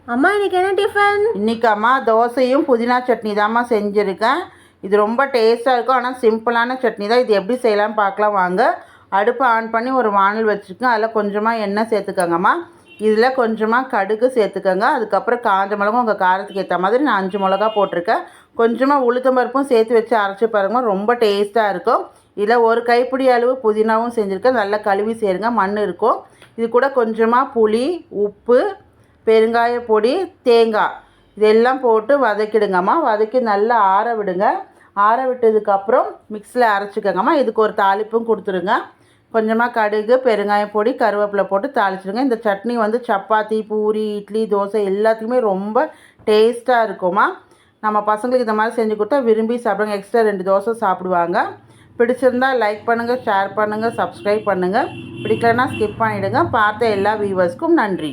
அம்மா இன்றைக்கி என்ன டிஃபன்? இன்றைக்கி அம்மா தோசையும் புதினா சட்னி தான்மா செஞ்சுருக்கேன். இது ரொம்ப டேஸ்ட்டாக இருக்கும். ஆனால் சிம்பிளான சட்னி தான். இது எப்படி செய்யலாம்னு பார்க்கலாம் வாங்க. அடுப்பை ஆன் பண்ணி ஒரு வானல் வச்சுருக்கேன். அதில் கொஞ்சமாக எண்ணெய் சேர்த்துக்கோங்கம்மா. இதில் கொஞ்சமாக கடுகு சேர்த்துக்கோங்க. அதுக்கப்புறம் காஞ்ச மிளகும் உங்கள் காரத்துக்கு ஏற்ற மாதிரி நான் 5 மிளகா போட்டிருக்கேன். கொஞ்சமாக உளுத்தம் பருப்பும் சேர்த்து வச்சு அரைச்சி பாருங்க, ரொம்ப டேஸ்ட்டாக இருக்கும். இதில் ஒரு கைப்பிடி அளவு புதினாவும் செஞ்சுருக்கேன். நல்லா கழுவி சேருங்க, மண் இருக்கும். இது கூட கொஞ்சமாக புளி, உப்பு, பெருங்காய பொடி, தேங்காய் இதெல்லாம் போட்டு வதக்கிடுங்கம்மா. வதக்கி நல்லா ஆற விடுங்க. ஆற விட்டதுக்கப்புறம் மிக்ஸியில் அரைச்சிக்கோங்கம்மா. இதுக்கு ஒரு தாளிப்பும் கொடுத்துருங்க. கொஞ்சமாக கடுகு, பெருங்காய பொடி, கருவேப்பிலை போட்டு தாளிச்சிடுங்க. இந்த சட்னி சப்பாத்தி, பூரி, இட்லி, தோசை எல்லாத்துக்குமே ரொம்ப டேஸ்ட்டாக இருக்குமா. நம்ம பசங்களுக்கு இந்த மாதிரி செஞ்சு கொடுத்தா விரும்பி சாப்பிடுங்க. எக்ஸ்ட்ரா 2 தோசை சாப்பிடுவாங்க. பிடிச்சிருந்தால் லைக் பண்ணுங்கள், ஷேர் பண்ணுங்கள், சப்ஸ்கிரைப் பண்ணுங்கள். பிடிக்கலன்னா ஸ்கிப் பண்ணிவிடுங்க. பார்த்த எல்லா வியூவர்ஸ்க்கும் நன்றி.